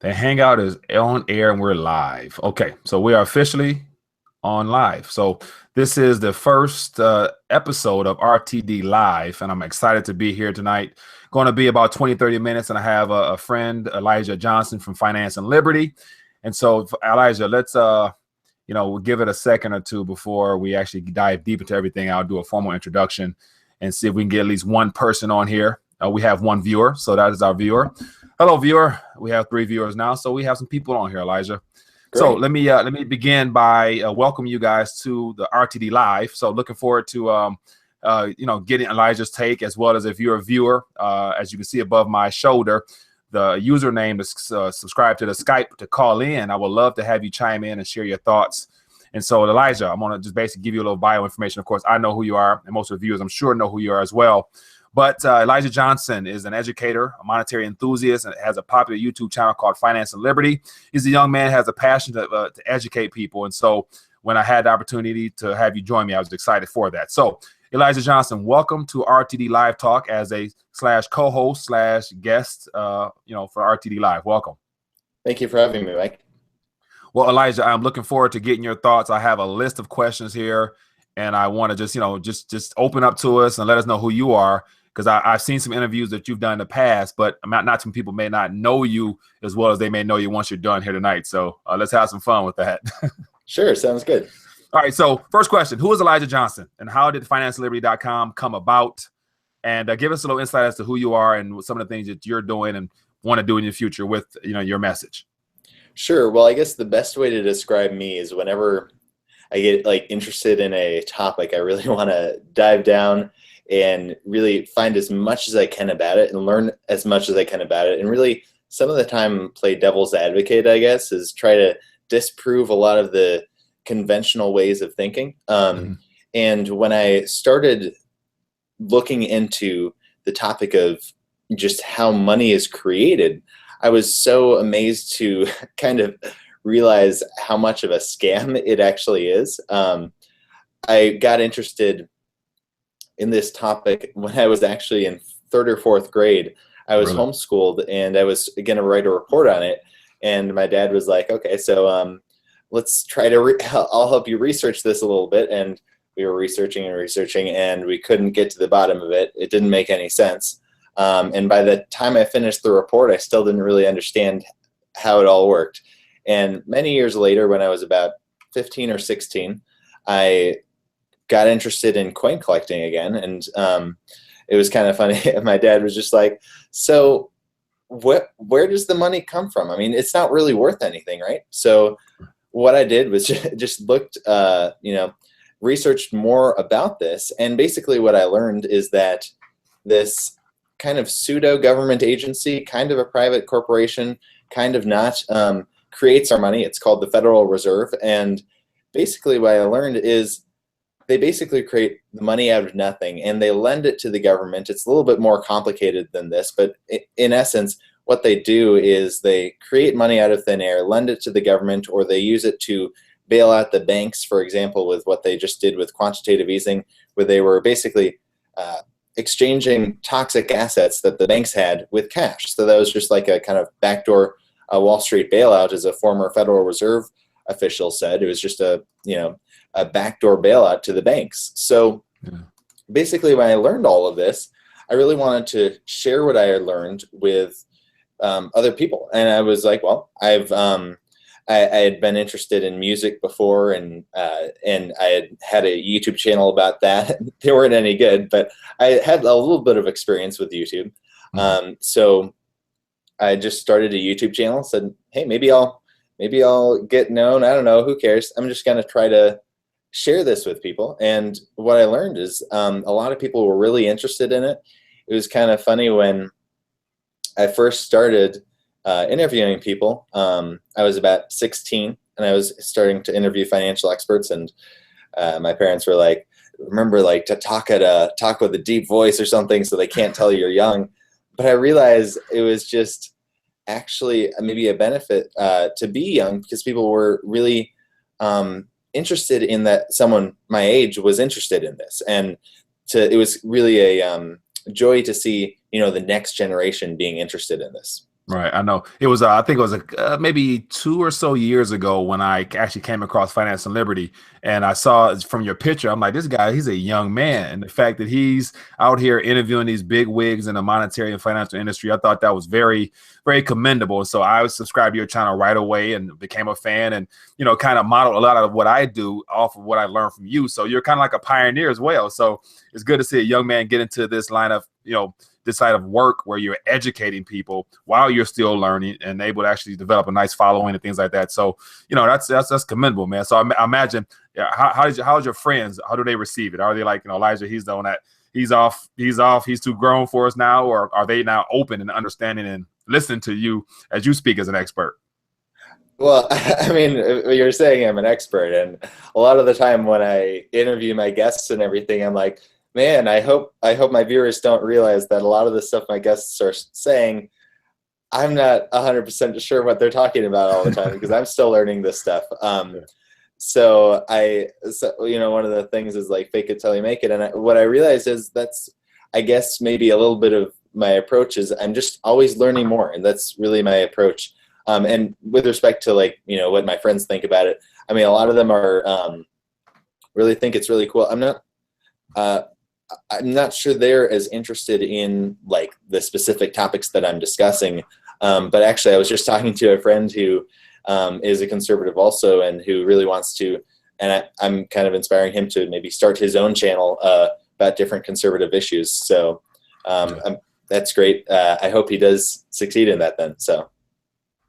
The Hangout is on air and we're live. Okay, so we are officially on live. So this is the first episode of RTD Live, and I'm excited to be here tonight. Going to be about 20, 30 minutes, and I have a friend, Elijah Johnson from Finance and Liberty. And so, Elijah, let's we'll give it a second or two before we actually dive deep into everything. I'll do a formal introduction and see if we can get at least one person on here. We have one viewer, so that is our viewer. Hello, viewer. We have 3 viewers now, so we have some people on here, Elijah. Great. So let me begin by welcoming you guys to the RTD Live. So looking forward to getting Elijah's take, as well as if you're a viewer, as you can see above my shoulder, the username is subscribe to the Skype to call in. I would love to have you chime in and share your thoughts. And so, Elijah, I'm going to just basically give you a little bio information. Of course, I know who you are, and most of the viewers, I'm sure, know who you are as well. But Elijah Johnson is an educator, a monetary enthusiast, and has a popular YouTube channel called Finance and Liberty. He's a young man, has a passion to educate people. And so when I had the opportunity to have you join me, I was excited for that. So Elijah Johnson, welcome to RTD Live Talk as a /co-host /guest, for RTD Live. Welcome. Thank you for having me, Mike. Well, Elijah, I'm looking forward to getting your thoughts. I have a list of questions here, and I want to just open up to us and let us know who you are. Because I've seen some interviews that you've done in the past, but not some people may not know you as well as they may know you once you're done here tonight. So let's have some fun with that. Sure, sounds good. All right, so first question, who is Elijah Johnson and how did FinanceLiberty.com come about? And give us a little insight as to who you are and some of the things that you're doing and want to do in your future with your message. Sure, well, I guess the best way to describe me is whenever I get interested in a topic, I really want to dive down and really find as much as I can about it and learn as much as I can about it. And really, some of the time, play devil's advocate, I guess, is try to disprove a lot of the conventional ways of thinking. And when I started looking into the topic of just how money is created, I was so amazed to kind of realize how much of a scam it actually is. I got interested in this topic when I was actually in 3rd or 4th grade. I was homeschooled, and I was going to write a report on it. And my dad was like, okay, so let's try to, I'll help you research this a little bit. And we were researching, and we couldn't get to the bottom of it. It didn't make any sense. And by the time I finished the report, I still didn't really understand how it all worked. And many years later, when I was about 15 or 16, I got interested in coin collecting again. And it was kind of funny. My dad was just like, so where does the money come from? I mean, it's not really worth anything, right? So what I did was just looked, researched more about this. And basically what I learned is that this kind of pseudo government agency, kind of a private corporation, kind of not, creates our money. It's called the Federal Reserve. And basically what I learned is they basically create the money out of nothing, and they lend it to the government. It's a little bit more complicated than this, but in essence, what they do is they create money out of thin air, lend it to the government, or they use it to bail out the banks, for example, with what they just did with quantitative easing, where they were basically exchanging toxic assets that the banks had with cash. So that was just like a kind of backdoor Wall Street bailout, as a former Federal Reserve official said. It was just a backdoor bailout to the banks. So basically, when I learned all of this, I really wanted to share what I had learned with other people. And I was like, well, I had been interested in music before, and I had a YouTube channel about that. They weren't any good, but I had a little bit of experience with YouTube. So I just started a YouTube channel, said, hey, maybe I'll get known. I don't know, who cares? I'm just going to try to share this with people. And what I learned is a lot of people were really interested in it. It was kind of funny when I first started interviewing people. I was about 16, and I was starting to interview financial experts, and my parents were like, remember, to talk with a deep voice or something so they can't tell you're young. But I realized it was just actually maybe a benefit to be young, because people were really interested in that someone my age was interested in this. And it was really a joy to see, the next generation being interested in this. Right, I know. It was, I think it was maybe 2 or so years ago when I actually came across Finance and Liberty, and I saw from your picture, I'm like, this guy, he's a young man, and the fact that he's out here interviewing these big wigs in the monetary and financial industry, I thought that was very, very commendable. So I subscribed to your channel right away and became a fan, and kind of modeled a lot of what I do off of what I learned from you. So you're kind of like a pioneer as well. So it's good to see a young man get into this line of this side of work where you're educating people while you're still learning and able to actually develop a nice following and things like that. So, that's commendable, man. So I imagine, yeah, how's your friends? How do they receive it? Are they like, Elijah, he's the one that he's off, he's too grown for us now, or are they now open and understanding and listening to you as you speak as an expert? Well, I mean, you're saying I'm an expert, and a lot of the time when I interview my guests and everything, I'm like, man, I hope my viewers don't realize that a lot of the stuff my guests are saying, I'm not 100% sure what they're talking about all the time because I'm still learning this stuff. So one of the things is like fake it till you make it, and what I realized is that's, I guess, maybe a little bit of my approach is I'm just always learning more, and that's really my approach. And with respect to what my friends think about it, I mean, a lot of them are really think it's really cool. I'm not sure they're as interested in like the specific topics that I'm discussing. But actually, I was just talking to a friend who is a conservative also, and who really wants to, and I'm kind of inspiring him to maybe start his own channel about different conservative issues. So that's great. I hope he does succeed in that then. So.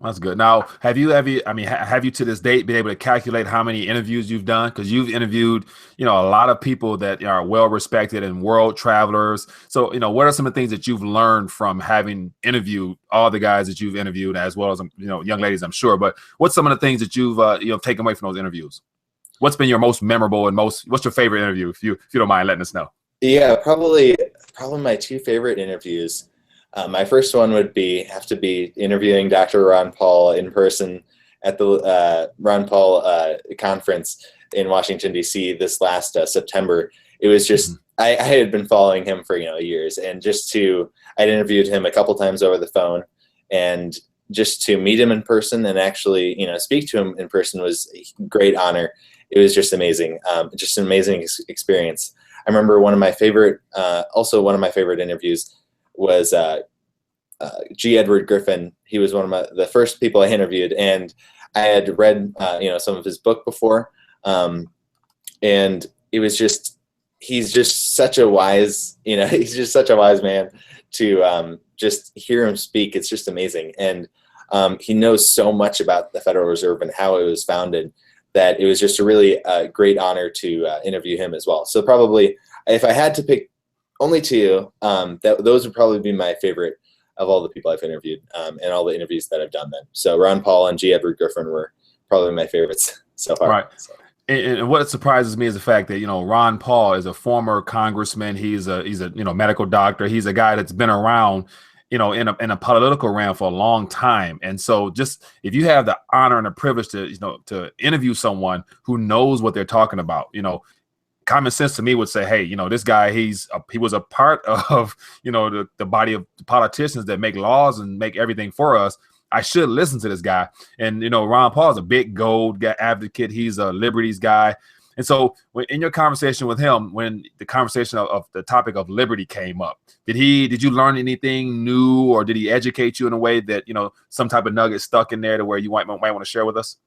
That's good. Now, have you to this date been able to calculate how many interviews you've done? Because you've interviewed, a lot of people that are well respected and world travelers. So, what are some of the things that you've learned from having interviewed all the guys that you've interviewed, as well as young ladies, I'm sure. But what's some of the things that you've taken away from those interviews? What's been your most memorable and what's your favorite interview? If you don't mind letting us know. Yeah, probably my two favorite interviews. My first one would have to be interviewing Dr. Ron Paul in person at the Ron Paul conference in Washington, D.C. this last September. It was just, I had been following him for years, and I'd interviewed him a couple times over the phone, and just to meet him in person and actually speak to him in person was a great honor. It was just amazing, just an amazing experience. I remember one of my favorite interviews was G. Edward Griffin. He was one of the first people I interviewed, and I had read some of his book before, and it was just, he's just such a wise man. To just hear him speak, it's just amazing, and he knows so much about the Federal Reserve and how it was founded that it was just a really great honor to interview him as well. So probably, if I had to pick only two, those would probably be my favorite of all the people I've interviewed, and all the interviews that I've done then. So Ron Paul and G. Edward Griffin were probably my favorites so far. Right. So. And what surprises me is the fact that Ron Paul is a former congressman. He's a medical doctor. He's a guy that's been around in a political realm for a long time. And so just if you have the honor and the privilege to interview someone who knows what they're talking about, common sense to me would say, hey, this guy, he was a part of, the body of politicians that make laws and make everything for us. I should listen to this guy. And, Ron Paul is a big gold advocate. He's a liberties guy. And so in your conversation with him, when the conversation of the topic of liberty came up, did you learn anything new, or did he educate you in a way that, some type of nugget stuck in there to where you might want to share with us?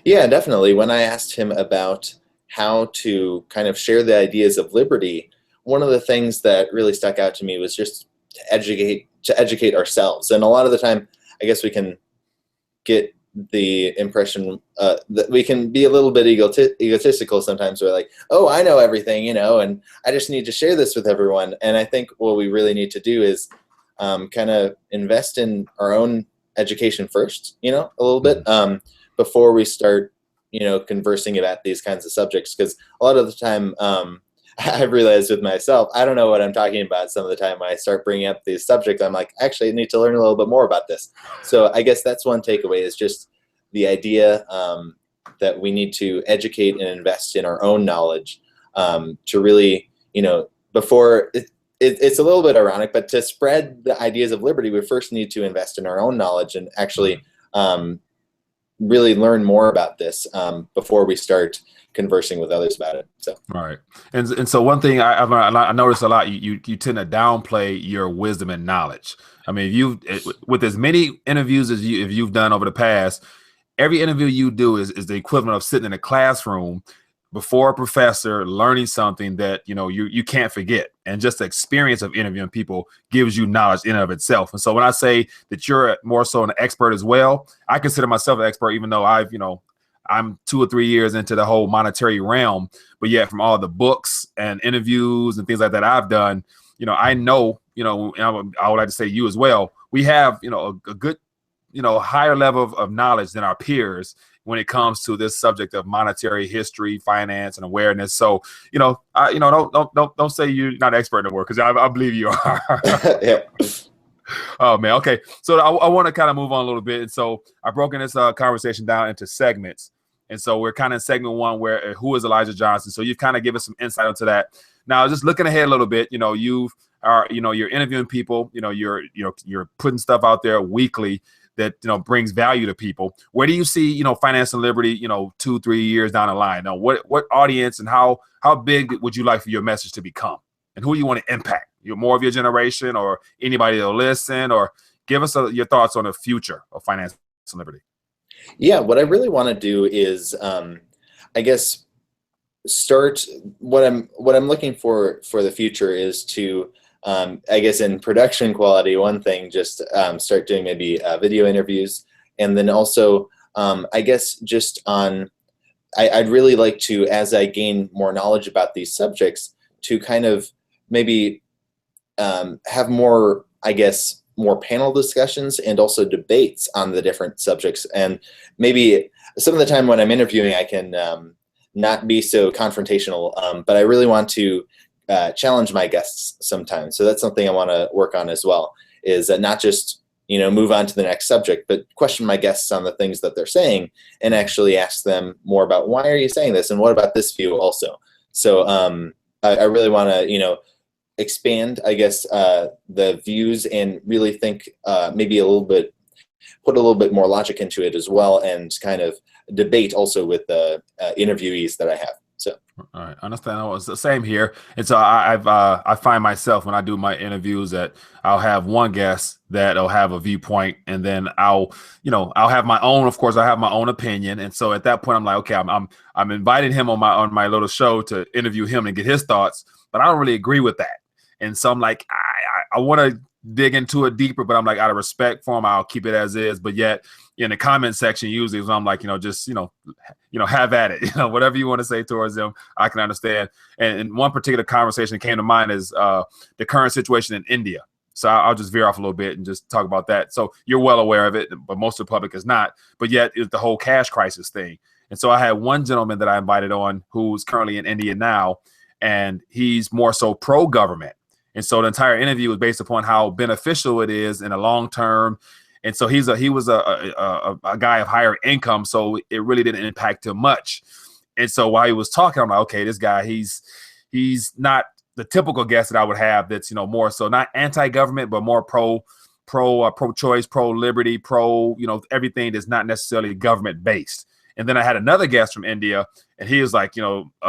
Yeah, definitely. When I asked him about how to kind of share the ideas of liberty, one of the things that really stuck out to me was just to educate ourselves. And a lot of the time, I guess we can get the impression that we can be a little bit egotistical sometimes. We're like, oh, I know everything, and I just need to share this with everyone. And I think what we really need to do is kind of invest in our own education first, a little bit before we start conversing about these kinds of subjects, because a lot of the time I've realized with myself, I don't know what I'm talking about some of the time when I start bringing up these subjects. I'm like, actually, I need to learn a little bit more about this. So I guess that's one takeaway, is just the idea that we need to educate and invest in our own knowledge to really, before it's a little bit ironic, but to spread the ideas of liberty, we first need to invest in our own knowledge and actually really learn more about this before we start conversing with others about it. So right, and so one thing I've learned, I noticed a lot, you tend to downplay your wisdom and knowledge. I mean, with as many interviews as you've done over the past, every interview you do is the equivalent of sitting in a classroom before a professor learning something that you can't forget, and just the experience of interviewing people gives you knowledge in and of itself. And so when I say that you're more so an expert as well, I consider myself an expert, even though I'm 2 or 3 years into the whole monetary realm, but yet from all the books and interviews and things like that I've done, I know, and I would like to say you as well, we have a good higher level of knowledge than our peers when it comes to this subject of monetary history, finance, and awareness. So, don't say you're not an expert in the work, because I believe you are. Yeah. Oh man. Okay. So I want to kind of move on a little bit. And so I've broken this conversation down into segments. And so we're kind of in segment 1 where who is Elijah Johnson? So you've kind of given some insight into that. Now, just looking ahead a little bit, you're interviewing people, you're putting stuff out there weekly that brings value to people. Where do you see finance and liberty 2-3 years down the line? Now, what audience and how big would you like for your message to become, and who you want to impact? You're more of your generation, or anybody that'll listen? Or give us your thoughts on the future of finance and liberty. Yeah, what I really want to do is I guess start what I'm looking for the future is to I guess in production quality, one thing, just start doing maybe video interviews, and then also I guess just on I'd really like to, as I gain more knowledge about these subjects, to kind of maybe have more, I guess, more panel discussions and also debates on the different subjects. And maybe some of the time when I'm interviewing, I can not be so confrontational, but I really want to challenge my guests sometimes. So that's something I want to work on as well, is not just move on to the next subject, but question my guests on the things that they're saying and actually ask them more about, why are you saying this, and what about this view also. So I really want to expand, I guess, the views, and really think maybe put a little bit more logic into it as well, and kind of debate also with the interviewees that I have. So, all right, I understand. It's the same here. And so I find myself when I do my interviews that I'll have one guest that'll have a viewpoint, and then I'll have my own. Of course, I have my own opinion, and so at that point, I'm like, okay, I'm inviting him on my little show to interview him and get his thoughts, but I don't really agree with that. And so I'm like, I want to dig into it deeper, but I'm like, out of respect for him, I'll keep it as is. But yet in the comment section, usually I'm like, just, have at it, whatever you want to say towards them, I can understand. And one particular conversation that came to mind is the current situation in India. So I'll just veer off a little bit and just talk about that. So you're well aware of it, but most of the public is not. But yet it's the whole cash crisis thing. And so I had one gentleman that I invited on who's currently in India now, and he's more so pro-government. And so the entire interview was based upon how beneficial it is in the long term. And so he was a guy of higher income, so it really didn't impact him much. And so while he was talking, I'm like, okay, this guy, he's not the typical guest that I would have. That's more so not anti-government, but more pro-choice, pro-liberty, everything that's not necessarily government based. And then I had another guest from India, and he was like,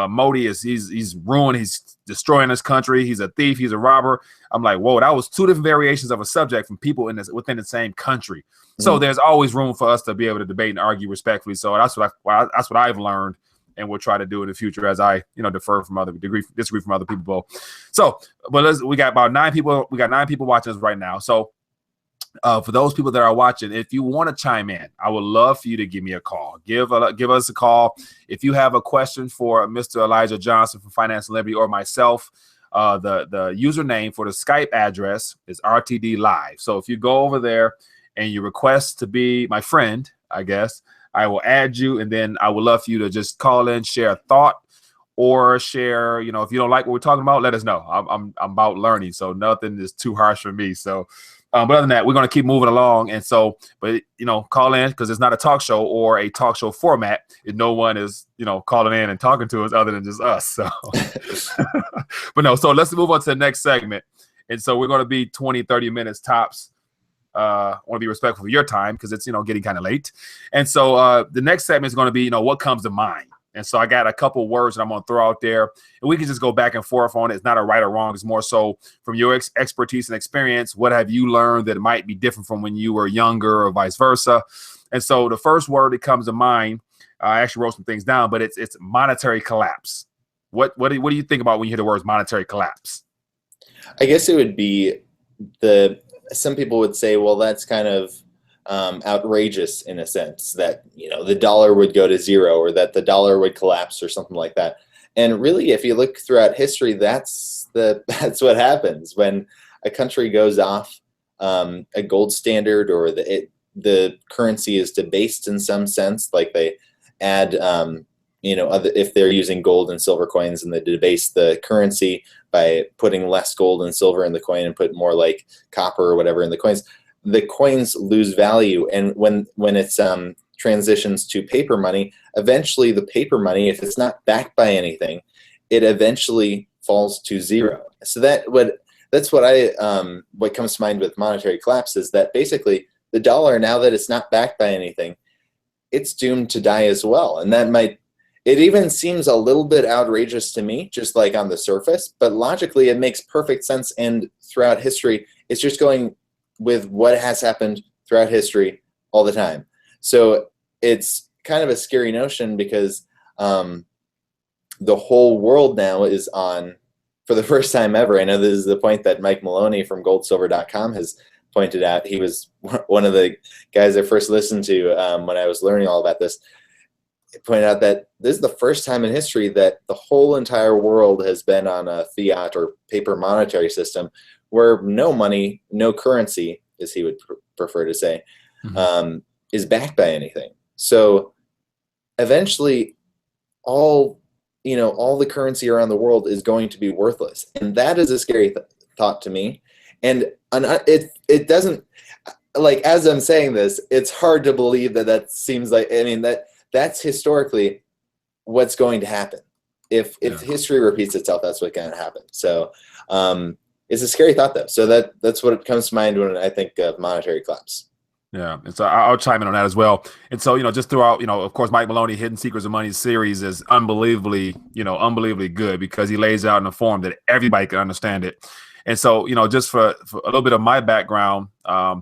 Modi he's ruined, he's destroying this country, he's a thief, he's a robber. I'm like, whoa, that was 2 different variations of a subject from people within the same country. Mm-hmm. So there's always room for us to be able to debate and argue respectfully. So that's what I've learned, and we'll try to do in the future as I disagree from other people. So, but we got about 9 people. We got 9 people watching us right now. So. For those people that are watching, if you want to chime in, I would love for you to give me a call. Give us a call. If you have a question for Mr. Elijah Johnson from Finance and Liberty or myself, the username for the Skype address is RTD Live. So if you go over there and you request to be my friend, I guess, I will add you, and then I would love for you to just call in, share a thought, or share, if you don't like what we're talking about, let us know. I'm about learning, so nothing is too harsh for me. So But other than that, we're going to keep moving along. And so, but, call in because it's not a talk show or a talk show format. If no one is, calling in and talking to us other than just us. So, but no, so let's move on to the next segment. And so we're going to be 20, 30 minutes tops. I want to be respectful of your time because it's, getting kind of late. And so the next segment is going to be, what comes to mind. And so I got a couple words that I'm going to throw out there, and we can just go back and forth on it. It's not a right or wrong. It's more so from your expertise and experience. What have you learned that might be different from when you were younger or vice versa? And so the first word that comes to mind, I actually wrote some things down, but it's monetary collapse. What do you think about when you hear the words monetary collapse? I guess it would be some people would say, well, that's kind of outrageous in a sense that, the dollar would go to zero or that the dollar would collapse or something like that. And really, if you look throughout history, that's what happens when a country goes off a gold standard or the currency is debased in some sense, like they add, if they're using gold and silver coins and they debase the currency by putting less gold and silver in the coin and put more like copper or whatever in the coins lose value. And when it's transitions to paper money, eventually the paper money, if it's not backed by anything, it eventually falls to zero. So that's what comes to mind with monetary collapse is that basically the dollar, now that it's not backed by anything, it's doomed to die as well. And it even seems a little bit outrageous to me, just like on the surface, but logically it makes perfect sense. And throughout history, it's just going with what has happened throughout history all the time. So it's kind of a scary notion because the whole world now is on, for the first time ever, I know this is the point that Mike Maloney from goldsilver.com has pointed out. He was one of the guys I first listened to when I was learning all about this. He pointed out that this is the first time in history that the whole entire world has been on a fiat or paper monetary system where no money, no currency, as he would prefer to say, is backed by anything. So eventually all the currency around the world is going to be worthless. And that is a scary thought to me. And it doesn't, like, as I'm saying this, it's hard to believe that seems like, that's historically what's going to happen. If history repeats itself, that's what's going to happen. So it's a scary thought, though. So that's what comes to mind when I think of monetary collapse. Yeah, and so I'll chime in on that as well. And so, just throughout, of course, Mike Maloney Hidden Secrets of Money series is unbelievably good because he lays out in a form that everybody can understand it. And so, just for a little bit of my background, I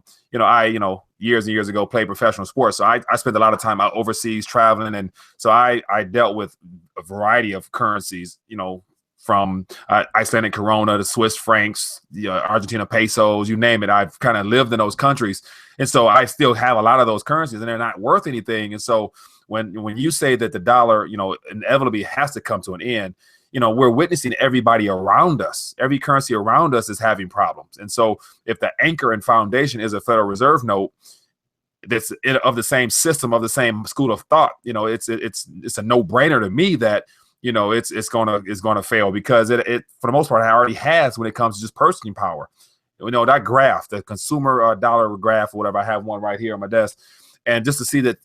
years and years ago played professional sports. So I spent a lot of time out overseas traveling. And so I dealt with a variety of currencies, from Icelandic Corona to Swiss francs, Argentina pesos, you name it. I've kind of lived in those countries. And so I still have a lot of those currencies and they're not worth anything. And so when you say that the dollar, inevitably has to come to an end, we're witnessing everybody around us. Every currency around us is having problems. And so if the anchor and foundation is a Federal Reserve note that's of the same system, of the same school of thought, it's a no-brainer to me that it's gonna fail because it for the most part it already has when it comes to just purchasing power. That graph, the consumer dollar graph or whatever, I have one right here on my desk, and just to see that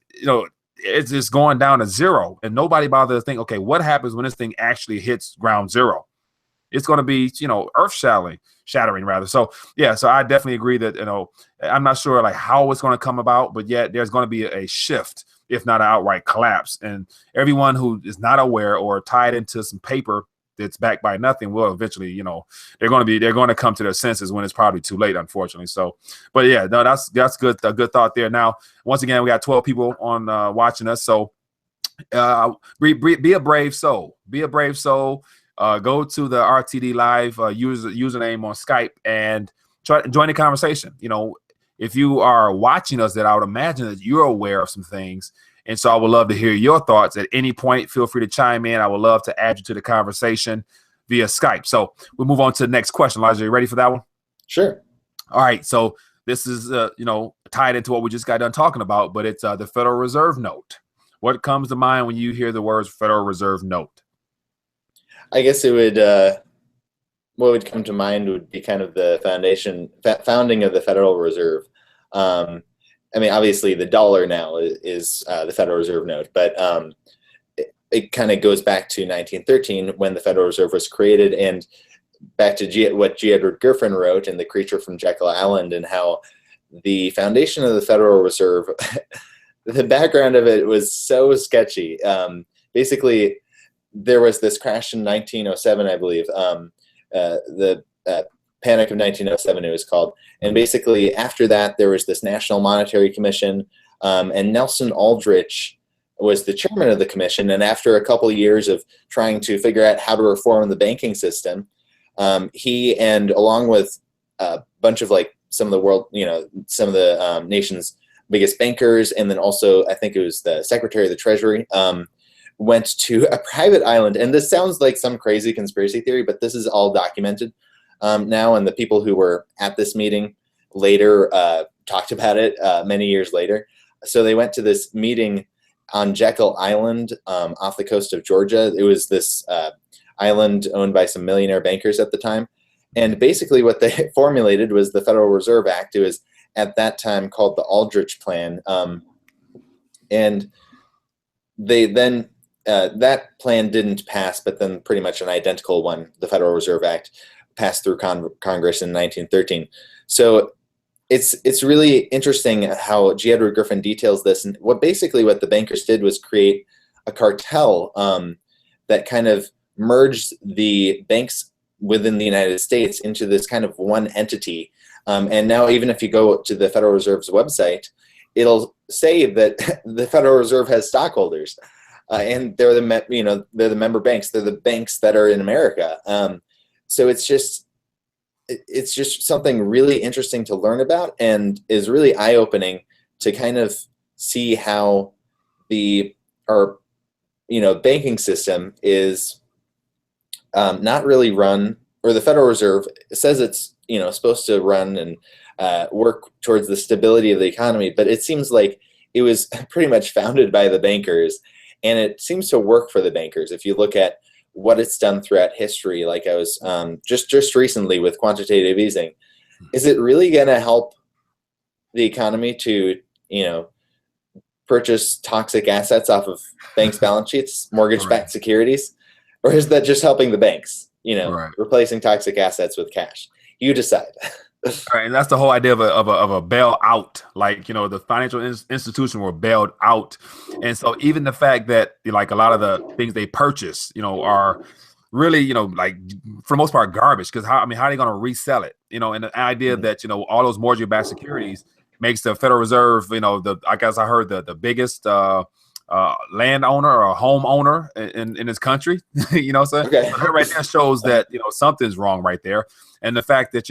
it's just going down to zero, and nobody bothers to think, okay, what happens when this thing actually hits ground zero? It's going to be earth shattering rather. So yeah, so I definitely agree that I'm not sure like how it's going to come about, but yet there's going to be a shift, if not an outright collapse. And everyone who is not aware or tied into some paper that's backed by nothing will eventually, they're going to come to their senses when it's probably too late, unfortunately. So, but yeah, no, that's good. A good thought there. Now, once again, we got 12 people on watching us. So be a brave soul. Be a brave soul. Go to the RTD Live username on Skype and try to join the conversation. If you are watching us, that I would imagine that you're aware of some things. And so I would love to hear your thoughts at any point. Feel free to chime in. I would love to add you to the conversation via Skype. So we'll move on to the next question. Elijah, you ready for that one? Sure. All right. So this is, tied into what we just got done talking about, but it's the Federal Reserve note. What comes to mind when you hear the words Federal Reserve note? I guess it would what would come to mind would be kind of the founding of the Federal Reserve. I mean, obviously the dollar now is the Federal Reserve note, but it kind of goes back to 1913 when the Federal Reserve was created, and back to what G. Edward Griffin wrote in The Creature from Jekyll Island, and how the foundation of the Federal Reserve, the background of it was so sketchy. Basically, there was this crash in 1907, I believe, the Panic of 1907 it was called. And basically after that, there was this National Monetary Commission, and Nelson Aldrich was the chairman of the commission. And after a couple of years of trying to figure out how to reform the banking system, he, and along with a bunch of like some of the world, some of the nation's biggest bankers, and then also I think it was the Secretary of the Treasury, went to a private island. And this sounds like some crazy conspiracy theory, but this is all documented now. And the people who were at this meeting later talked about it many years later. So they went to this meeting on Jekyll Island off the coast of Georgia. It was this island owned by some millionaire bankers at the time. And basically what they formulated was the Federal Reserve Act. It was at that time called the Aldrich Plan. And they then, that plan didn't pass, but then pretty much an identical one, the Federal Reserve Act, passed through Congress in 1913. So it's really interesting how G. Edward Griffin details this. And what the bankers did was create a cartel that kind of merged the banks within the United States into this kind of one entity. And now even if you go to the Federal Reserve's website, it'll say that the Federal Reserve has stockholders, and they're the member banks. They're the banks that are in America. So it's just something really interesting to learn about, and is really eye-opening to kind of see how our banking system is not really run, or the Federal Reserve says it's supposed to run and work towards the stability of the economy, but it seems like it was pretty much founded by the bankers, and it seems to work for the bankers. If you look at what it's done throughout history, like I was just recently with quantitative easing, is it really going to help the economy to purchase toxic assets off of banks' balance sheets, mortgage-backed securities, or is that just helping the banks? Replacing toxic assets with cash. You decide. Right, and that's the whole idea of a bailout. Like, the financial institution were bailed out, and so even the fact that like a lot of the things they purchase, are really, like for the most part garbage. Because how are they going to resell it? And the idea that all those mortgage-backed securities makes the Federal Reserve, I guess I heard the biggest landowner or homeowner in this country. So that right there shows that something's wrong right there, and the fact that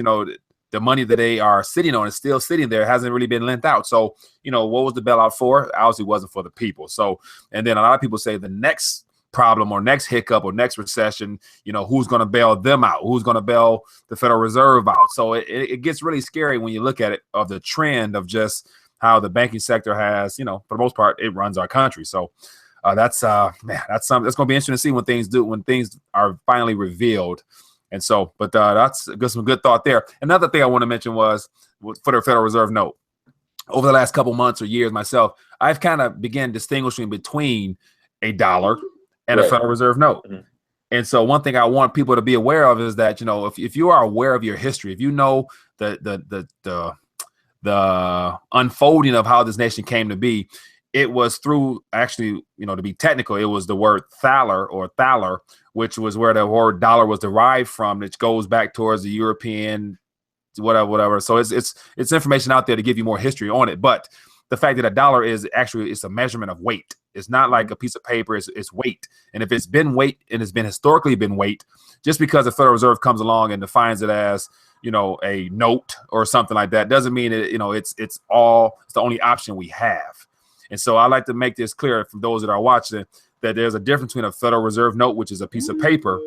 the money that they are sitting on is still sitting there, hasn't really been lent out. So, what was the bailout for? Obviously wasn't for the people. So, and then a lot of people say the next problem or next hiccup or next recession, who's going to bail them out? Who's going to bail the Federal Reserve out? So it gets really scary when you look at it, of the trend of just how the banking sector has, for the most part, it runs our country. So that's something that's going to be interesting to see when things are finally revealed. And so, but that's some good thought there. Another thing I want to mention was for the Federal Reserve note. Over the last couple months or years myself, I've kind of began distinguishing between a dollar and a Federal Reserve note. Mm-hmm. And so one thing I want people to be aware of is that, if you are aware of your history, if you know the unfolding of how this nation came to be, it was through, actually, to be technical, it was the word thaler, which was where the word dollar was derived from, which goes back towards the European, whatever. So it's information out there to give you more history on it. But the fact that a dollar is actually, it's a measurement of weight. It's not like a piece of paper, it's weight. And if it's been weight, and it's been historically been weight, just because the Federal Reserve comes along and defines it as, a note or something like that, doesn't mean it's the only option we have. And so I like to make this clear for those that are watching, that there's a difference between a Federal Reserve note, which is a piece of paper,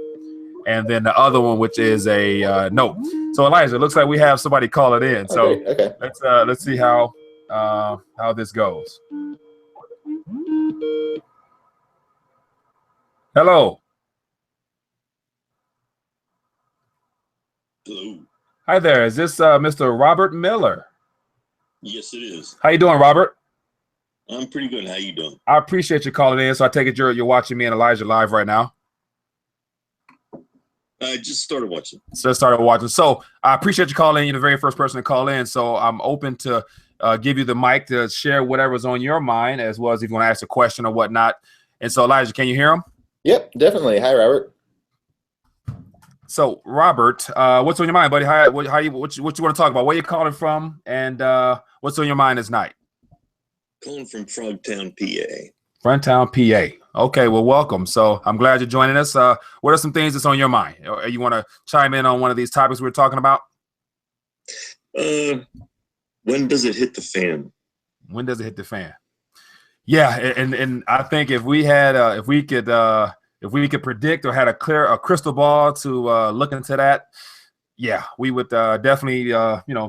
and then the other one, which is a note. So Elijah, it looks like we have somebody call it in. So okay. Let's see how this goes. Hello. Hello. Hi there. Is this Mr. Robert Miller? Yes, it is. How you doing, Robert? I'm pretty good. How you doing? I appreciate you calling in. So I take it you're watching me and Elijah live right now. I just started watching. So I started watching. So I appreciate you calling in. You're the very first person to call in. So I'm open to give you the mic to share whatever's on your mind, as well as if you want to ask a question or whatnot. And so, Elijah, can you hear him? Yep, definitely. Hi, Robert. So, Robert, what's on your mind, buddy? What you want to talk about? Where you calling from, and what's on your mind this night? Calling from Frogtown, PA. Fronttown, PA. Okay, well, welcome. So I'm glad you're joining us. What are some things that's on your mind? Or you want to chime in on one of these topics we're talking about? When does it hit the fan? When does it hit the fan? Yeah, and I think if we had if we could predict or had a crystal ball to look into that, yeah, we would definitely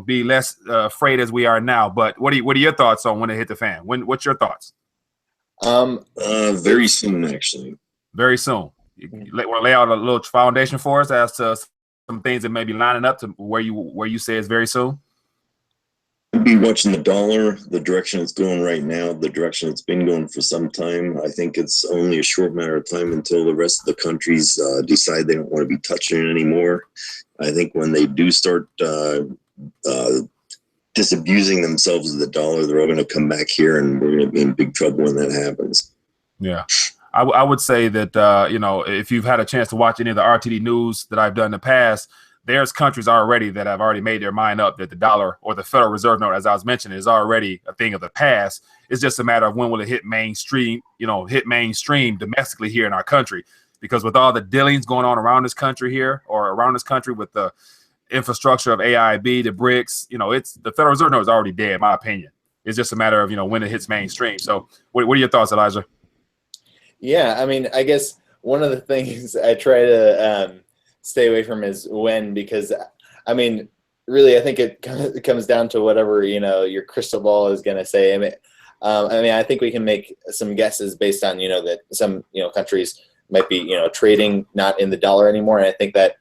be less afraid as we are now. But what are your thoughts on when it hit the fan? What's your thoughts? Very soon, actually. Very soon. You want to lay out a little foundation for us as to some things that may be lining up to where you say it's very soon? I'll be watching the dollar, the direction it's going right now, the direction it's been going for some time. I think it's only a short matter of time until the rest of the countries decide they don't want to be touching it anymore. I think when they do start disabusing themselves of the dollar, they're all going to come back here, and we're going to be in big trouble when that happens. Yeah. I would say that, if you've had a chance to watch any of the RTD news that I've done in the past, there's countries already that have already made their mind up that the dollar or the Federal Reserve note, as I was mentioning, is already a thing of the past. It's just a matter of when will it hit mainstream domestically here in our country. Because with all the dealings going on around this country with the infrastructure of AIB, the BRICS, it's the Federal Reserve note is already dead, in my opinion. It's just a matter of, when it hits mainstream. So what are your thoughts, Elijah? Yeah, I mean, I guess one of the things I try to stay away from is when, because I mean, really, I think it comes down to whatever your crystal ball is going to say. I think we can make some guesses based on that some countries might be trading not in the dollar anymore, and I think that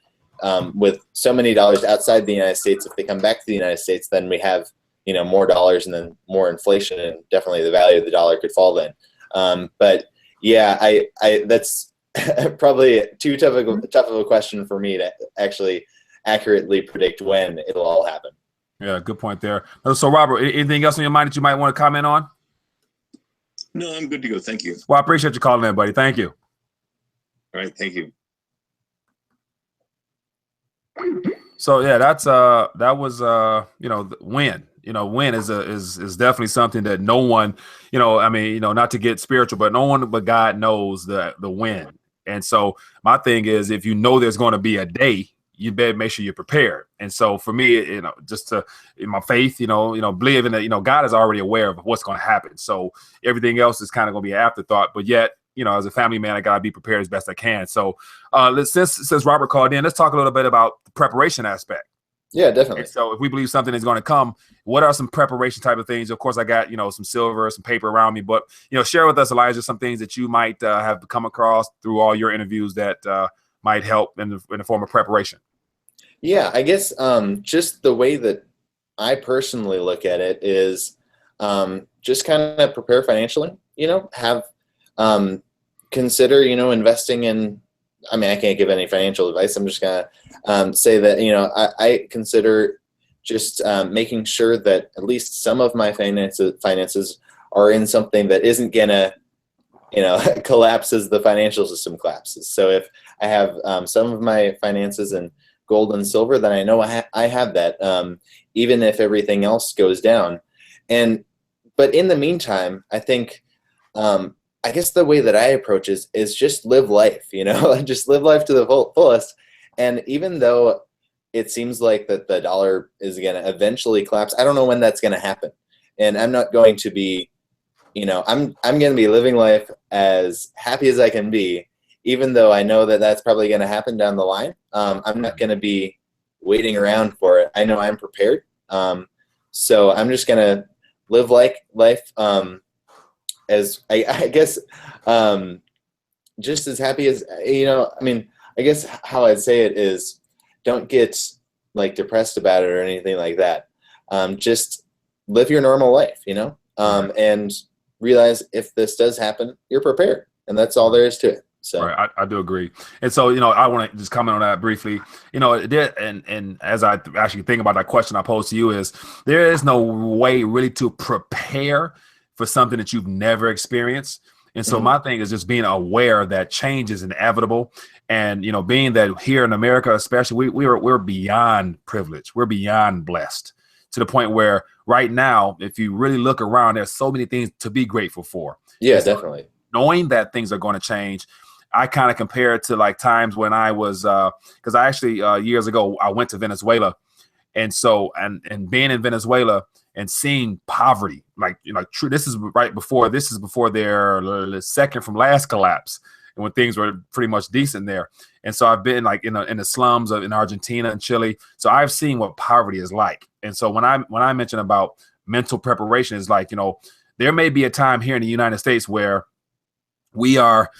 with so many dollars outside the United States, if they come back to the United States, then we have more dollars and then more inflation, and definitely the value of the dollar could fall then. But yeah, I that's probably too tough of a question for me to actually accurately predict when it'll all happen. Yeah, good point there. So, Robert, anything else on your mind that you might want to comment on? No, I'm good to go. Thank you. Well, I appreciate you calling in, buddy. Thank you. All right. Thank you. So yeah, that was win. Win is definitely something that no one, not to get spiritual, but no one but God knows the win. And so my thing is, if there's going to be a day, you better make sure you're prepared. And so for me, just to in my faith, believing that God is already aware of what's going to happen. So everything else is kind of going to be an afterthought. But yet, as a family man, I gotta be prepared as best I can. So since Robert called in, let's talk a little bit about the preparation aspect. Yeah, definitely. And so if we believe something is going to come, what are some preparation type of things? Of course, I got, some silver, some paper around me, but, share with us, Elijah, some things that you might have come across through all your interviews that might help in the form of preparation. Yeah, I guess just the way that I personally look at it is just kind of prepare financially, have consider, investing in, I can't give any financial advice. I'm just going to say that, I consider just making sure that at least some of my finances are in something that isn't going to, collapse as the financial system collapses. So if I have some of my finances in gold and silver, then I know I have that, even if everything else goes down. But in the meantime, I think, I guess the way that I approach is just live life, just live life to the fullest. And even though it seems like that the dollar is going to eventually collapse, I don't know when that's going to happen. And I'm not going to be, I'm going to be living life as happy as I can be, even though I know that that's probably going to happen down the line. I'm not going to be waiting around for it. I know I'm prepared. So I'm just going to live life, as I guess, just as happy as, I guess how I'd say it is, don't get like depressed about it or anything like that. Just live your normal life, you know, and realize if this does happen, you're prepared, and that's all there is to it. So Right, I do agree. And so, I want to just comment on that briefly. And as I actually think about that question I posed to you, is there is no way really to prepare for something that you've never experienced. And so my thing is just being aware that change is inevitable. And, being that here in America, especially, we're beyond privileged. We're beyond blessed to the point where right now, if you really look around, there's so many things to be grateful for. Yeah, definitely. Knowing that things are going to change, I kind of compare it to like times when I was, because I actually years ago I went to Venezuela, and so and being in Venezuela and seeing poverty, true. This is before their second from last collapse, and when things were pretty much decent there. And so I've been like in the slums in Argentina and Chile, so I've seen what poverty is like. And so when I mention about mental preparation, is like, there may be a time here in the United States where we are,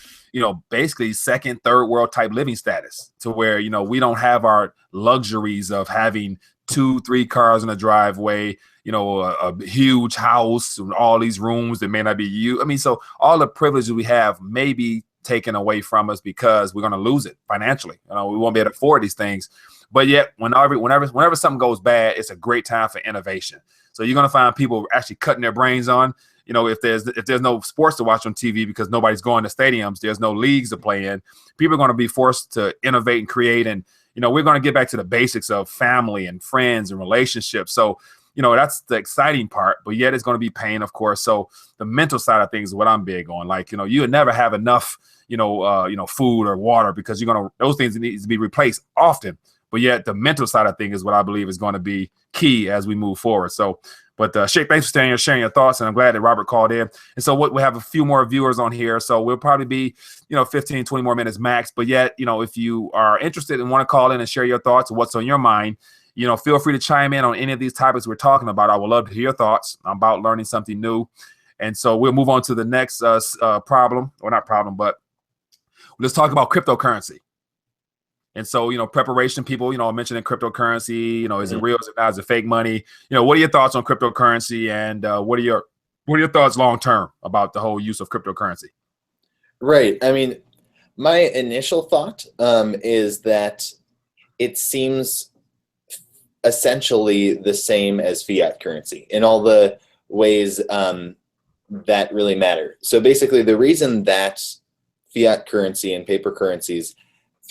basically second, third world type living status, to where, we don't have our luxuries of having 2-3 cars in a driveway, a huge house and all these rooms that may not be used. I mean, so all the privileges we have may be taken away from us because we're going to lose it financially. We won't be able to afford these things. But yet, whenever something goes bad, it's a great time for innovation. So you're going to find people actually cutting their brains on. If there's no sports to watch on TV because nobody's going to stadiums, there's no leagues to play in, people are going to be forced to innovate and create. And, we're going to get back to the basics of family and friends and relationships. So, that's the exciting part, but yet it's going to be pain, of course. So the mental side of things is what I'm big on. Like, you would never have enough, food or water, because those things need to be replaced often. But yet the mental side of things is what I believe is going to be key as we move forward. So, but Shake, thanks for staying here, sharing your thoughts, and I'm glad that Robert called in. And so we have a few more viewers on here, so we'll probably be, 15, 20 more minutes max. But yet, if you are interested and want to call in and share your thoughts, what's on your mind, feel free to chime in on any of these topics we're talking about. I would love to hear your thoughts about learning something new. And so we'll move on to the next problem, or not problem, but let's talk about cryptocurrency. And so, preparation, people, mentioning cryptocurrency, is it real? Is it not? Is it fake money? What are your thoughts on cryptocurrency, and what are your thoughts long term about the whole use of cryptocurrency? Right. I mean, my initial thought is that it seems essentially the same as fiat currency in all the ways that really matter. So basically, the reason that fiat currency and paper currencies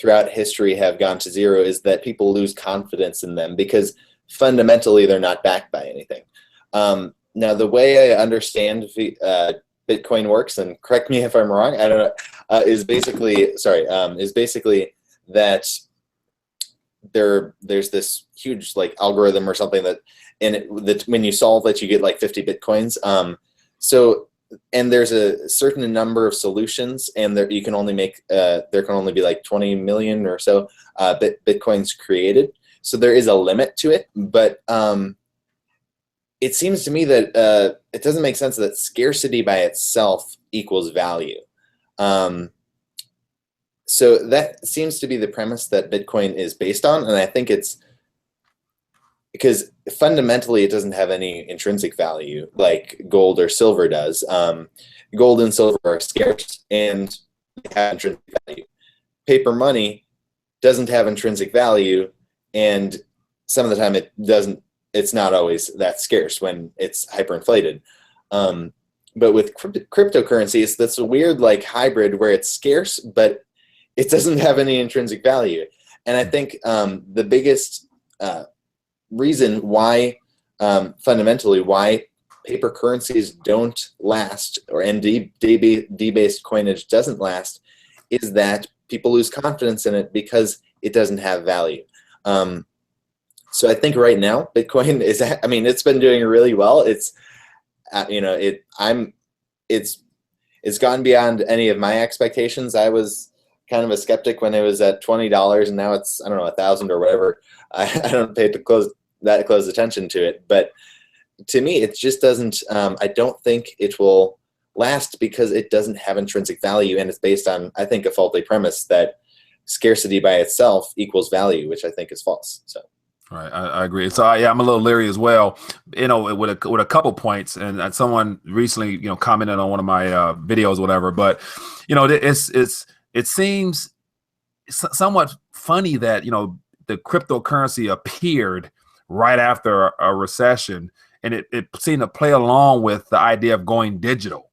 throughout history have gone to zero is that people lose confidence in them because fundamentally they're not backed by anything. Now, the way I understand Bitcoin works, and correct me if I'm wrong, I don't know, is basically that there's this huge like algorithm or something that when you solve it, you get like 50 Bitcoins. And there's a certain number of solutions, and there can only be like 20 million or so Bitcoins created. So there is a limit to it, but it seems to me that it doesn't make sense that scarcity by itself equals value. So that seems to be the premise that Bitcoin is based on, and I think it's because fundamentally it doesn't have any intrinsic value like gold or silver does. Gold and silver are scarce and they have intrinsic value. Paper money doesn't have intrinsic value, and some of the time it's not always that scarce when it's hyperinflated. But with cryptocurrencies, that's a weird like hybrid where it's scarce, but it doesn't have any intrinsic value. And I think the biggest reason why, fundamentally, why paper currencies don't last, or D-based coinage doesn't last, is that people lose confidence in it because it doesn't have value. So I think right now Bitcoin is, I mean, it's been doing really well. It's, it's gone beyond any of my expectations. I was kind of a skeptic when it was at $20, and now it's, I don't know, 1,000 or whatever. I don't pay that close attention to it, but to me, it just doesn't. I don't think it will last because it doesn't have intrinsic value, and it's based on, I think, a faulty premise that scarcity by itself equals value, which I think is false. So, Right, I agree. So yeah, I'm a little leery as well. With a couple points, and someone recently commented on one of my videos, whatever. But it seems somewhat funny that the cryptocurrency appeared right after a recession, and it seemed to play along with the idea of going digital.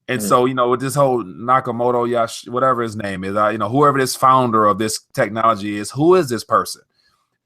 And so, with this whole Nakamoto whatever his name is, whoever this founder of this technology is, who is this person?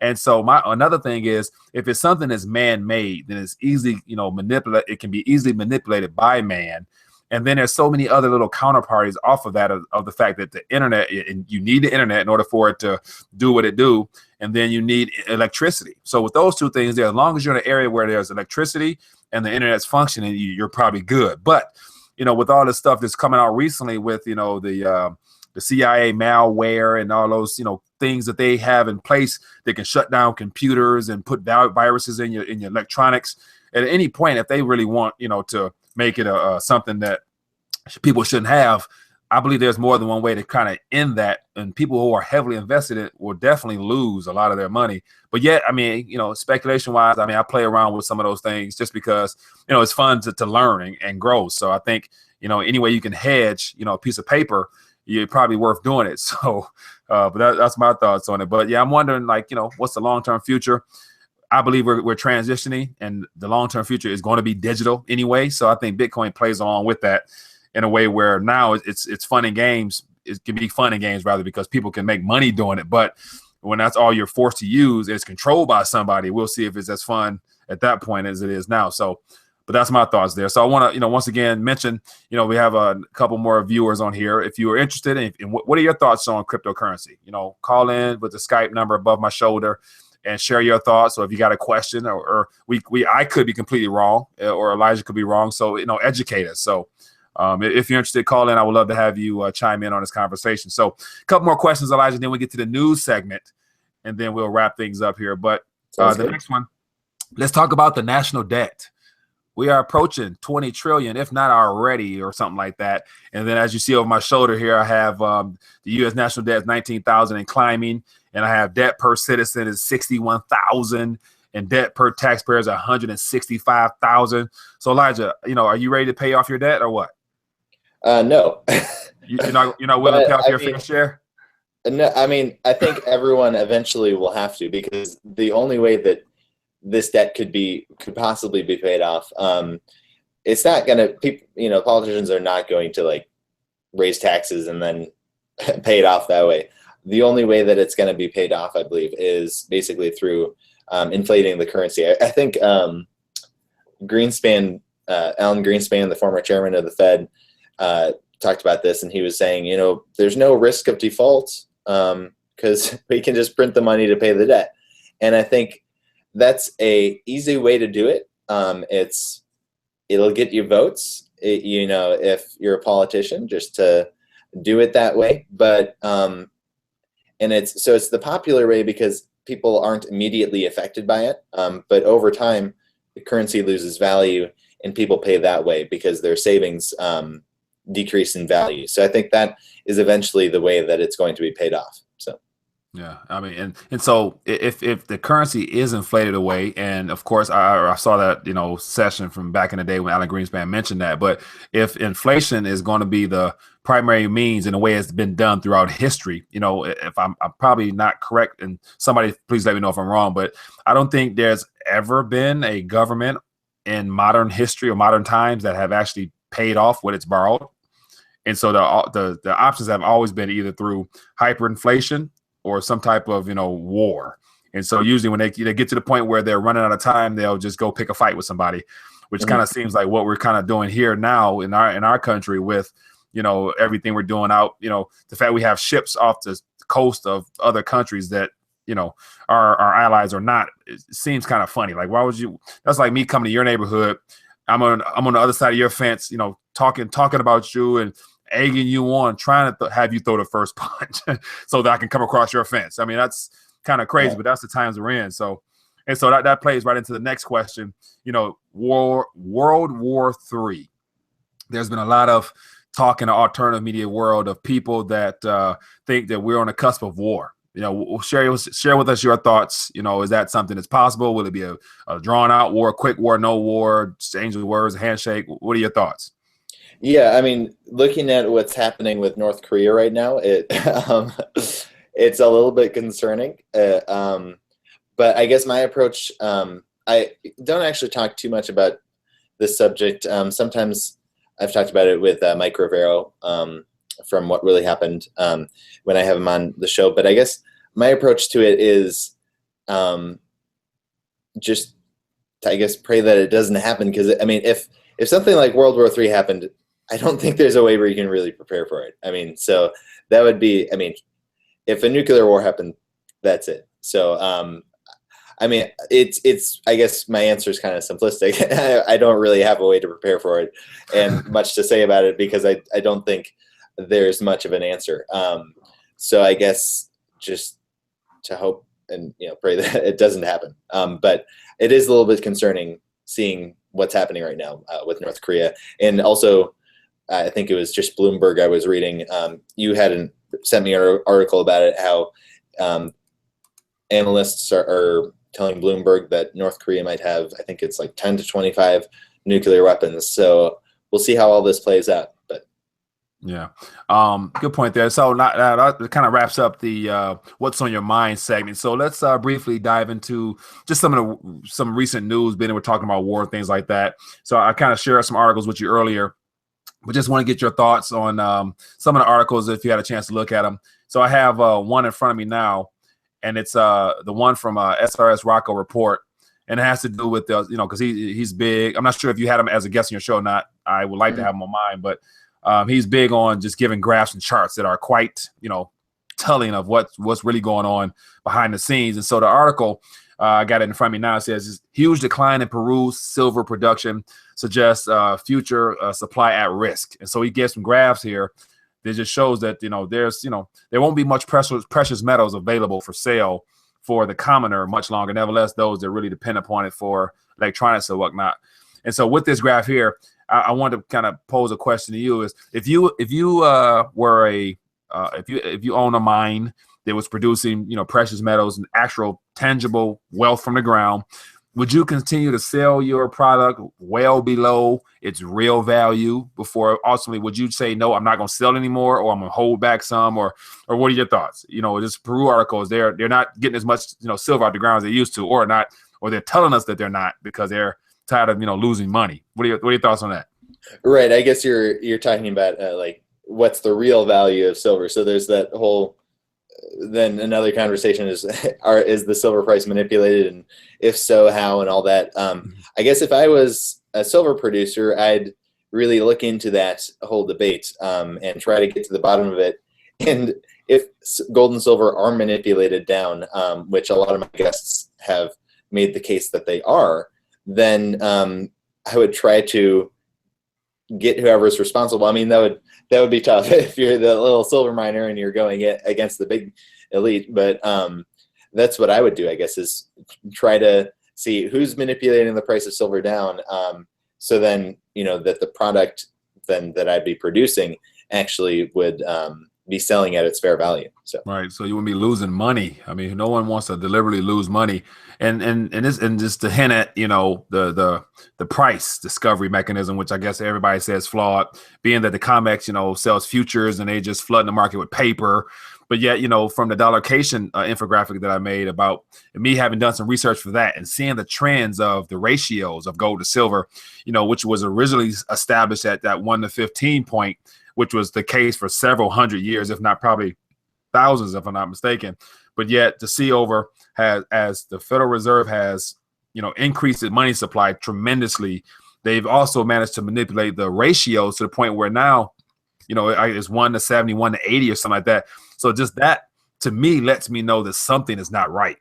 And so another thing is, if it's something that's man-made, then it's easily, it can be easily manipulated by man. And then there's so many other little counterparties off of that, of the fact that the internet, and you need the internet in order for it to do what it do. And then you need electricity. So with those two things there, as long as you're in an area where there's electricity and the internet's functioning, you're probably good. But, with all this stuff that's coming out recently with, the CIA malware and all those, things that they have in place that can shut down computers and put viruses in your electronics at any point. If they really want, to make it something that people shouldn't have, I believe there's more than one way to kind of end that. And people who are heavily invested in it will definitely lose a lot of their money. But yet, speculation wise, I play around with some of those things just because, it's fun to learn and grow. So I think, any way you can hedge, a piece of paper, you're probably worth doing it. So, but that's my thoughts on it. But yeah, I'm wondering, what's the long-term future? I believe we're transitioning, and the long-term future is going to be digital anyway. So I think Bitcoin plays along with that in a way where now it's fun and games. It can be fun and games rather, because people can make money doing it. But when that's all you're forced to use, it's controlled by somebody. We'll see if it's as fun at that point as it is now. So, but that's my thoughts there. So I want to, once again mention, we have a couple more viewers on here. If you are interested in what are your thoughts on cryptocurrency, call in with the Skype number above my shoulder and share your thoughts. So if you got a question, or I could be completely wrong, or Elijah could be wrong. So, educate us. So if you're interested, call in. I would love to have you chime in on this conversation. So a couple more questions, Elijah, then we get to the news segment, and then we'll wrap things up here. But the next one, let's talk about the national debt. We are approaching 20 trillion, if not already, or something like that. And then, as you see over my shoulder here, I have the U.S. national debt is 19,000 and climbing, and I have debt per citizen is 61,000, and debt per taxpayer is 165,000. So, Elijah, are you ready to pay off your debt or what? No. you're not willing to pay off your fair share? No, I think everyone eventually will have to, because the only way that this debt could possibly be paid off, it's not going to, politicians are not going to raise taxes and then pay it off that way. The only way that it's going to be paid off, I believe, is basically through inflating the currency. I think Alan Greenspan, the former chairman of the Fed, talked about this, and he was saying, there's no risk of default because we can just print the money to pay the debt. And I think that's a easy way to do it. It'll get you votes, if you're a politician, just to do it that way. But and it's the popular way because people aren't immediately affected by it. But over time, the currency loses value, and people pay that way because their savings decrease in value. So I think that is eventually the way that it's going to be paid off. So. Yeah, and so if the currency is inflated away, and of course I saw that session from back in the day when Alan Greenspan mentioned that, but if inflation is going to be the primary means in a way it's been done throughout history, if I'm probably not correct, and somebody please let me know if I'm wrong, but I don't think there's ever been a government in modern history or modern times that have actually paid off what it's borrowed. And so the options have always been either through hyperinflation or some type of war. And so usually when they get to the point where they're running out of time, they'll just go pick a fight with somebody, which kind of seems like what we're kind of doing here now in our country with everything we're doing out, the fact we have ships off the coast of other countries that our allies are not. It seems kind of funny. Like, why would you? That's like me coming to your neighborhood. I'm on the other side of your fence, talking about you and egging you on, trying to have you throw the first punch so that I can come across your fence. That's kind of crazy, but that's the times we're in. So that plays right into the next question. World War III. There's been a lot of talk in the alternative media world of people that think that we're on the cusp of war. share with us your thoughts. Is that something that's possible? Will it be a drawn out war, quick war, no war, exchange of words, handshake? What are your thoughts? Yeah, I mean, looking at what's happening with North Korea right now, it's a little bit concerning. But I guess my approach, I don't actually talk too much about this subject. Sometimes I've talked about it with Mike Rivero from What Really Happened when I have him on the show. But I guess my approach to it is just, I guess, pray that it doesn't happen. Because, I mean, if something like World War III happened, I don't think there's a way where you can really prepare for it. I mean, so that would be, I mean, if a nuclear war happened, that's it. So, I mean, it's. I guess my answer is kind of simplistic. I don't really have a way to prepare for it, and much to say about it because I don't think there's much of an answer. So I guess just to hope and pray that it doesn't happen. But it is a little bit concerning seeing what's happening right now with North Korea, and also I think it was just Bloomberg I was reading. You hadn't sent me an article about it. How analysts are telling Bloomberg that North Korea might have, I think it's like 10 to 25 nuclear weapons. So we'll see how all this plays out. But yeah, good point there. So that kind of wraps up the what's on your mind segment. So let's briefly dive into just some recent news. We're talking about war and things like that. So I kind of shared some articles with you earlier, but just want to get your thoughts on some of the articles if you had a chance to look at them. So I have one in front of me now, and it's the one from SRS Rocco Report, and it has to do with because he's big. I'm not sure if you had him as a guest on your show or not. I would like to have him on mine, but he's big on just giving graphs and charts that are quite telling of what's really going on behind the scenes. And so the article I got it in front of me now. It says huge decline in Peru's silver production suggests future supply at risk. And so he gives some graphs here that just shows that there's there won't be much precious metals available for sale for the commoner much longer. Nevertheless, those that really depend upon it for electronics or whatnot. And so with this graph here, I want to kind of pose a question to you: is if you own a mine that was producing precious metals and actual tangible wealth from the ground, would you continue to sell your product well below its real value before ultimately would you say, no, I'm not going to sell anymore, or I'm going to hold back some, or what are your thoughts? This Peru articles, they're not getting as much silver out the ground as they used to, or not, or they're telling us that they're not because they're tired of losing money. What are your thoughts on that? Right. I guess you're talking about what's the real value of silver. So there's that whole. Then another conversation is the silver price manipulated, and if so, how, and all that. I guess if I was a silver producer, I'd really look into that whole debate and try to get to the bottom of it. And if gold and silver are manipulated down, which a lot of my guests have made the case that they are, then I would try to get whoever's responsible. I mean, that would be tough if you're the little silver miner and you're going against the big elite. But that's what I would do, I guess, is try to see who's manipulating the price of silver down. So then, that the product then that I'd be producing actually would be selling at its fair value. So right. So you wouldn't be losing money. I mean, no one wants to deliberately lose money. And just to hint at, the price discovery mechanism, which I guess everybody says flawed, being that the COMEX, sells futures and they just flood the market with paper. But yet, from the dollarcation infographic that I made about me having done some research for that and seeing the trends of the ratios of gold to silver, which was originally established at that 1 to 15 point, which was the case for several hundred years, if not probably thousands, if I'm not mistaken. But yet to see over as the Federal Reserve has, increased its money supply tremendously, they've also managed to manipulate the ratios to the point where now, it's 1 to 70, 1 to 80 or something like that. So just that to me lets me know that something is not right.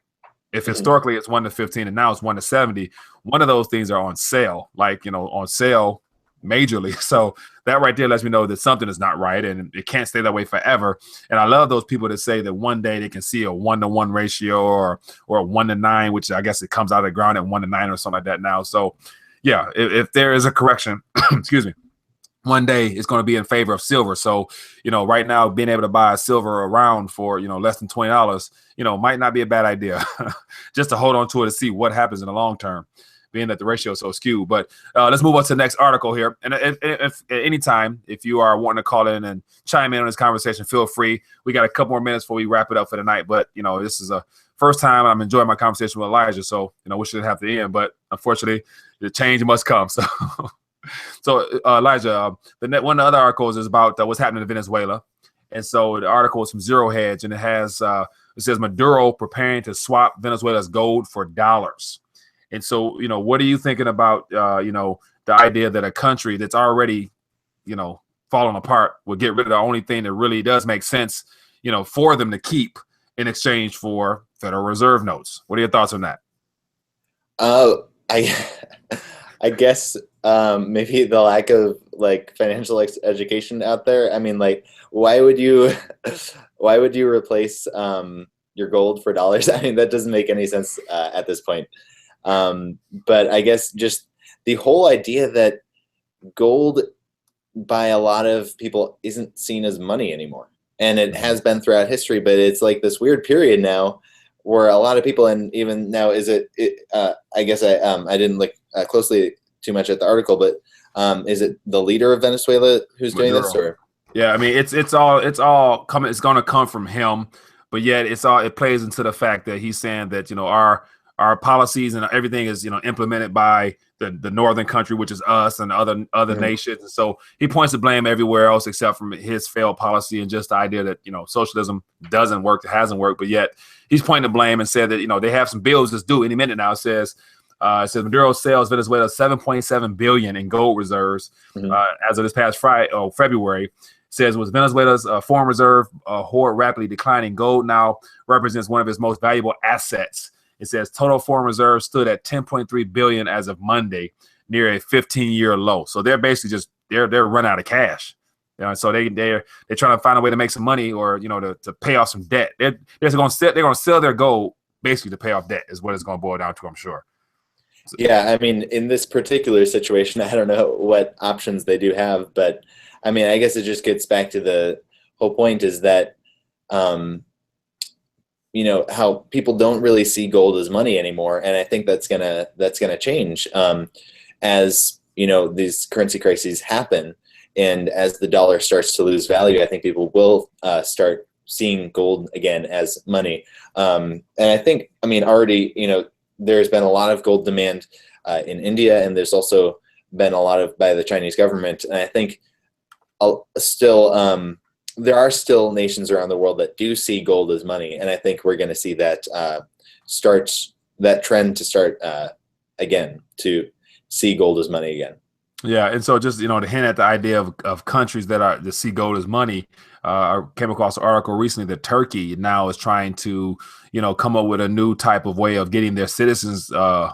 If historically it's 1 to 15 and now it's 1 to 70, one of those things are on sale, on sale majorly. So that right there lets me know that something is not right and it can't stay that way forever. And I love those people that say that one day they can see a 1-to-1 ratio or a 1 to 9, which I guess it comes out of the ground at 1 to 9 or something like that now. So yeah, if there is a correction, excuse me, one day it's going to be in favor of silver. So, right now being able to buy silver around for, less than $20, might not be a bad idea just to hold on to it to see what happens in the long term, being that the ratio is so skewed. But let's move on to the next article here. And if at any time, if you are wanting to call in and chime in on this conversation, feel free. We got a couple more minutes before we wrap it up for the night. But, this is a first time I'm enjoying my conversation with Elijah. So, we shouldn't have to end. But unfortunately, the change must come. So, Elijah, one of the other articles is about what's happening in Venezuela. And so the article is from Zero Hedge, and it says Maduro preparing to swap Venezuela's gold for dollars. And so, what are you thinking about, the idea that a country that's already, falling apart would get rid of the only thing that really does make sense, for them to keep in exchange for Federal Reserve notes? What are your thoughts on that? I guess maybe the lack of financial education out there. I mean, why would you replace your gold for dollars? I mean, that doesn't make any sense at this point. But I guess just the whole idea that gold by a lot of people isn't seen as money anymore. And it has been throughout history, but it's this weird period now where a lot of people, and even now, I guess I didn't look closely too much at the article, but is it the leader of Venezuela who's doing this? Or? Yeah, I mean, it's all coming. It's going to come from him, but yet it plays into the fact that he's saying that our policies and everything is implemented by the northern country, which is us and other nations. And so he points to blame everywhere else except from his failed policy and just the idea that socialism doesn't work, it hasn't worked. But yet he's pointing to blame and said that they have some bills that's due any minute now. It says Maduro sells Venezuela $7.7 billion in gold reserves as of this past February. It says with Venezuela's foreign reserve hoard rapidly declining, gold now represents one of its most valuable assets. It says total foreign reserves stood at $10.3 billion as of Monday, near a 15-year low. So they're basically just they're run out of cash. So they're trying to find a way to make some money or to pay off some debt. They're going to sell their gold basically to pay off debt is what it's going to boil down to, I'm sure. So, yeah, I mean, in this particular situation, I don't know what options they do have, but I mean, I guess it just gets back to the whole point is that how people don't really see gold as money anymore, and I think that's gonna change as these currency crises happen, and as the dollar starts to lose value. I think people will start seeing gold again as money, and I think already there's been a lot of gold demand in India, and there's also been a lot of by the Chinese government, and I think still. There are still nations around the world that do see gold as money, and I think we're going to see that trend to start again, to see gold as money again. Yeah, and so just to hint at the idea of countries that see gold as money, I came across an article recently that Turkey now is trying to come up with a new type of way of getting their citizens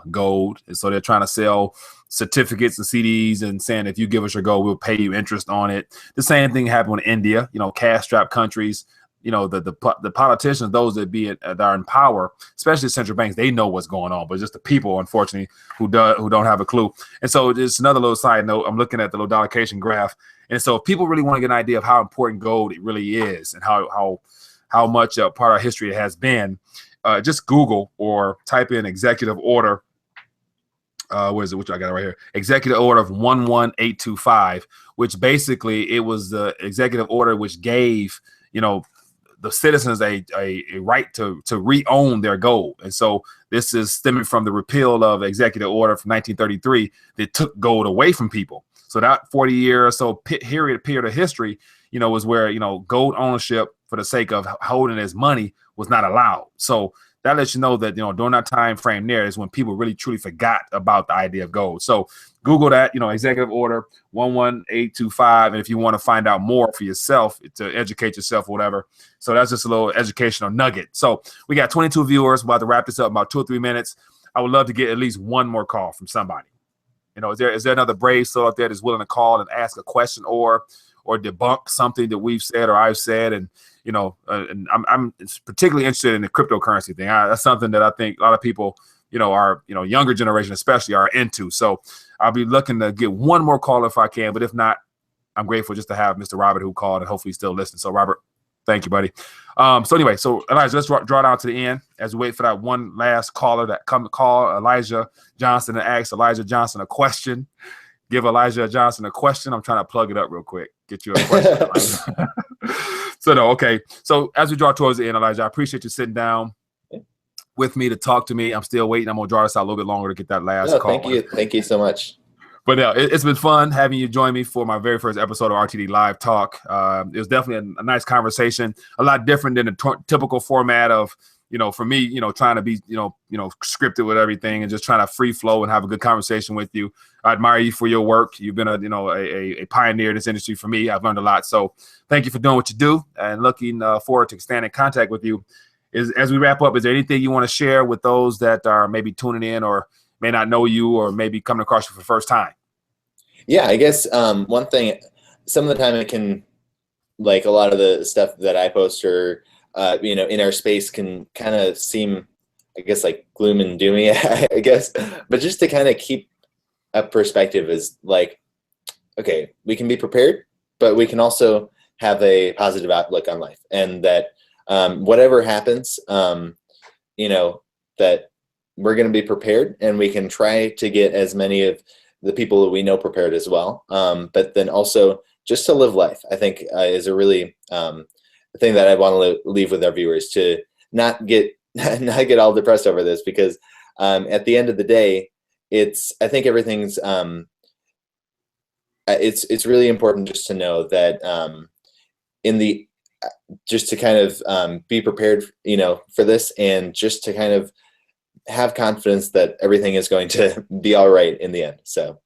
gold, and so they're trying to sell certificates and CDs and saying if you give us your gold, we'll pay you interest on it. The same thing happened in India. Cash-strapped countries. The politicians, those that are in power, especially central banks, they know what's going on, but just the people, unfortunately, who don't have a clue. And so just another little side note, I'm looking at the little dollarcation graph, and so if people really want to get an idea of how important gold it really is and how much part of our history it has been, just Google or type in executive order. Where is it? Which I got it right here. Executive order of 11825, which basically it was the executive order which gave the citizens a right to re-own their gold. And so this is stemming from the repeal of executive order from 1933 that took gold away from people. So that 40-year or so period of history, was where gold ownership for the sake of holding as money was not allowed. So that lets you know that, during that time frame there is when people really truly forgot about the idea of gold. So Google that, executive order 11825. And if you want to find out more for yourself, to educate yourself or whatever. So that's just a little educational nugget. So we got 22 viewers. We're about to wrap this up in about 2 or 3 minutes. I would love to get at least one more call from somebody. Is there another brave soul out there that's willing to call and ask a question or debunk something that we've said or I've said? And and I'm particularly interested in the cryptocurrency thing. That's something that I think a lot of people, our younger generation especially are into. So I'll be looking to get one more call if I can, but if not, I'm grateful just to have Mr. Robert who called, and hopefully he's still listening. So Robert, thank you, buddy. So anyway, so Elijah, let's draw down to the end as we wait for that one last caller that come to call Elijah Johnson and ask Elijah Johnson a question. Give Elijah Johnson a question. I'm trying to plug it up real quick. Get you a question. So no, okay. So as we draw towards the end, Elijah, I appreciate you sitting down with me to talk to me. I'm still waiting. I'm gonna draw this out a little bit longer to get that last call. Thank you so much. But it's been fun having you join me for my very first episode of RTD Live Talk. It was definitely a nice conversation, a lot different than the typical format of, for me, trying to be, scripted with everything and just trying to free flow and have a good conversation with you. I admire you for your work. You've been a pioneer in this industry for me. I've learned a lot. So thank you for doing what you do, and looking forward to staying in contact with you. As we wrap up, is there anything you want to share with those that are maybe tuning in or may not know you or maybe coming across you for the first time? Yeah, I guess one thing, some of the time it can, like a lot of the stuff that I post or, in our space can kind of seem, I guess, like gloom and doomy, I guess. But just to kind of keep a perspective is like, okay, we can be prepared, but we can also have a positive outlook on life. And that whatever happens, that we're going to be prepared, and we can try to get as many of the people that we know prepared as well. But then also just to live life, I think is a really thing that I want to leave with our viewers, to not get all depressed over this, because at the end of the day, I think everything's it's really important just to know that just to kind of be prepared, for this, and just to kind of have confidence that everything is going to be all right in the end. So.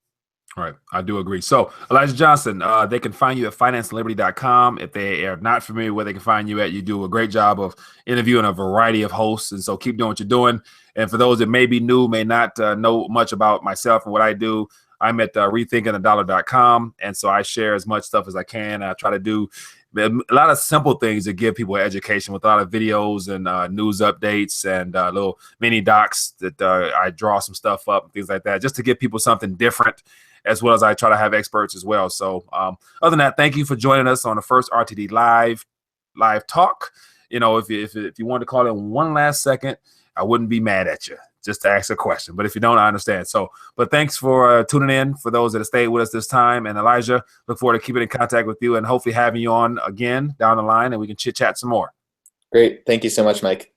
All right. I do agree. So Elijah Johnson, they can find you at financeandliberty.com. If they are not familiar where they can find you at, you do a great job of interviewing a variety of hosts. And so keep doing what you're doing. And for those that may be new, may not know much about myself and what I do, I'm at rethinkingthedollar.com. And so I share as much stuff as I can. I try to do a lot of simple things that give people education with a lot of videos and news updates and little mini docs that I draw some stuff up and things like that, just to give people something different, as well as I try to have experts as well. So other than that, thank you for joining us on the first RTD Live Talk. If you want to call in one last second, I wouldn't be mad at you, just to ask a question. But if you don't, I understand. So, but thanks for tuning in, for those that have stayed with us this time. And Elijah, look forward to keeping in contact with you and hopefully having you on again down the line, and we can chit chat some more. Great. Thank you so much, Mike.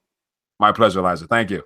My pleasure, Elijah. Thank you.